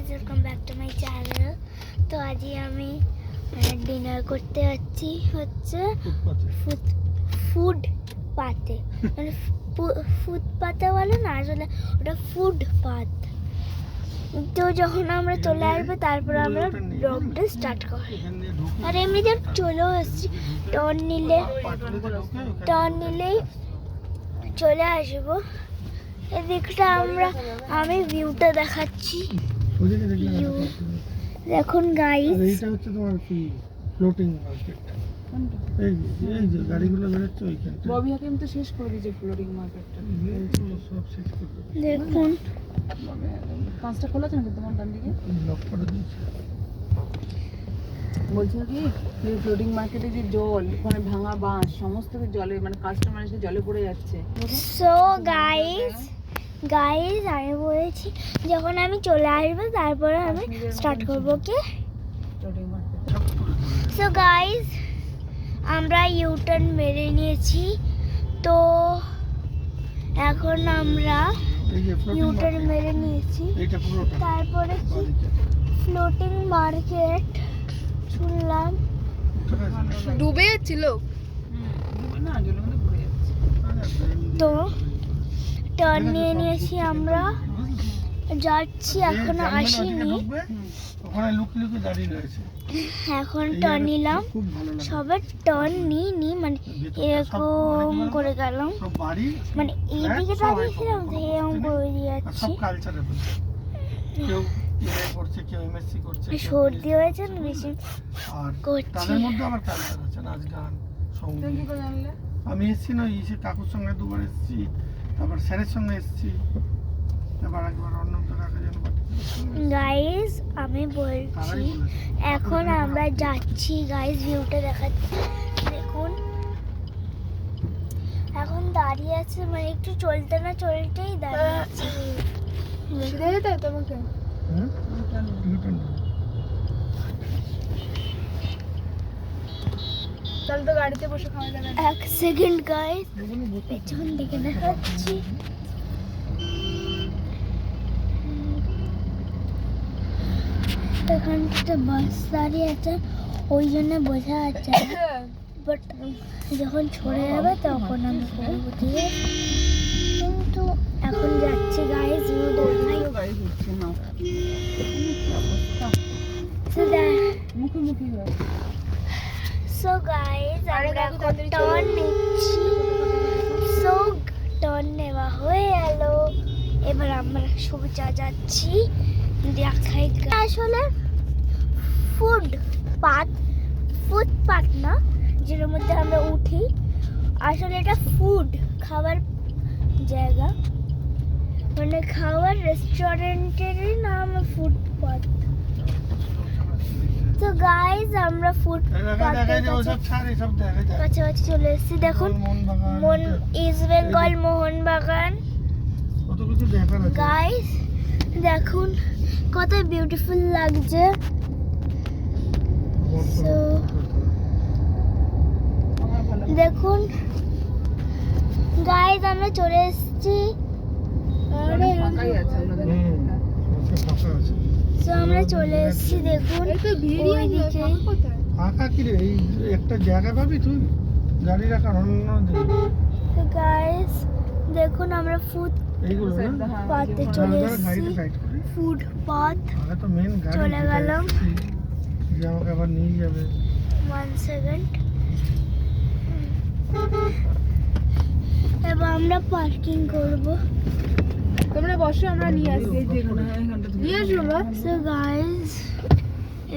Guys, welcome back to my channel. তো আজকে আমি ডিনার করতে যাচ্ছি হচ্ছে ফুটপাতে, মানে ফুটপাতে বলে না, আসলে ওটা ফুটপাত। তো যখন আমরা চলে আসবো তারপর আমরা ব্লগটা স্টার্ট করবো। আর এমনিতে চলেও এসেছি, টার্ন নিলেই চলে আসবো। এদিকটা আমি ভিউটা দেখাচ্ছি। দেখুন গাইস, এইটা হচ্ছে তোমার ফ্লোটিং মার্কেট। এই যে গাড়িগুলো বেরোচ্ছে ওইখানটা। ববি হাকিম তো শেষ করে দিয়েছে ফ্লোটিং মার্কেটটা। সব শেষ করে দিয়েছে। দেখুন কাঁচটা খোলা আছে নাকি তোমার ডান দিকে? লক করে দিয়েছে। বলছি কি ফ্লোটিং মার্কেটে যে জল, ওখানে ভাঙা বাঁশ সমস্ত জলে, মানে কাস্টমার এসে জলে পড়ে যাচ্ছে। সো গাইস আমি বলেছি যখন আমি চলে আসবো তারপরে আমি স্টার্ট করবো কি। Floating market. সো গাইস, আমরা ইউটার্ন মেরে নিয়েছি। তো এখন আমরা এই যে ফ্লোটিং ইউটার্ন মার্কেট, মেরে নিয়েছি। এইটা পুরোটা তারপরে কি ফ্লোটিং মার্কেট শুনলাম ডুবে যাচ্ছিল। ডুবে না, জলের মধ্যে পড়ে যাচ্ছে। তো টার্ন নিয়ে নিয়েছি, আমরা যাচ্ছি, এখনো আসিনি। ওখানে লুকিয়ে দাঁড়িয়ে রয়েছে। এখন টার্ন নিলাম, খুব ভালো লাগে। সবার টার্ন নিইনি, মানে এরকম করে গেলাম, সব বাড়ি মানে এইদিকে দাঁড়িয়েছিলাম তো এরকম করে দিয়ে যাচ্ছি। সব কালচারের কেউ এমএ করছে, কেউ এমএসসি করছে, কেউ সর্দি হয়েছে না বেশি আর করছি। তাদের মধ্যে আবার কালচার আছে, নাচ গান তুমি কি সঙ্গীত। করে জানলে? আমি এসেছি না, ইসে কাকুর সঙ্গে দুবার এসেছি, তারপর স্যারের সঙ্গে এসেছি, এবার একবার অন্য কাকা যেন গাইস আমি বলছি, তারাই বলেছে। এখন আমরা যাচ্ছি গাইস, ভিউটা দেখাচ্ছি। দেখুন এখন দাঁড়িয়ে আছে, মানে একটু চলতে না চলতেই দাঁড়িয়ে আছে। তোমাকে হুম? ইউটার্ন। তাহলে তো গাড়িতে বসে খাওয়া যাবে। এক সেকেন্ড গাইস, পেছন দিকে দেখাচ্ছি। এখানে একটা বাস দাঁড়িয়ে আছে, ওই জন্য বোঝা যাচ্ছে না, বাট যখন ছড়ে যাবে তখন আমি করবো, ঠিক আছে? কিন্তু এখন যাচ্ছি গাইস, ভিউ দেখাই। গাড়ি ঘুরছে না। মুখোমুখি হয়। সো গাইস আমরা এখন টার্ন নিচ্ছি। সো টার্ন নেওয়া হয়ে গেল, এবার আমরা সোজা যাচ্ছি। দেখাই আসলে ফুটপাত না, যেটার মধ্যে আমরা উঠি, আসলে এটা খাবার জায়গা, মানে খাবার রেস্টুরেন্টেরই নাম ফুটপাত। তো গাইস আমরা কাছাকাছি চলে এসেছি। দেখুন ইস্ট বেঙ্গল মোহনবাগান। কত কিছু দেখার আছে। গাইস দেখুন কত বিউটিফুল লাগছে। So, দেখুন গাইস আমরা চলে এসেছি। ফাঁকাই আছে আমাদের। ফাঁকা আছে। So, আমরা চলে এসেছি, দেখুন ওইদিকে। ফাঁকা কি রে, এই একটা জায়গা পাবি তুই গাড়ি রাখার অন্য দিকে। তো গাইস দেখুন আমরা এইগুলো না ফুটপাতে চলে গাড়িটা এসেছি। সাইড করে ফুটপাত আগে তো মেন গাড়ি চলে গেলাম। যে আমাকে আবার নিয়ে যাবে। 1 সেকেন্ড। এবার আমরা পার্কিং করব। তোমরা বসো, আমরা নিয়ে আসি। এই যে এখানটা নিয়ে আসবো বা। সো গাইস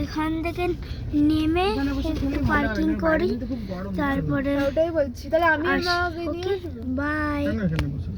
এখান থেকে নেমে এখানে বসে খেলে পার্কিং করি, খুব গরম। তারপরে ওটাই বলছি, তাহলে আমি বাই। কেন এখানে বসে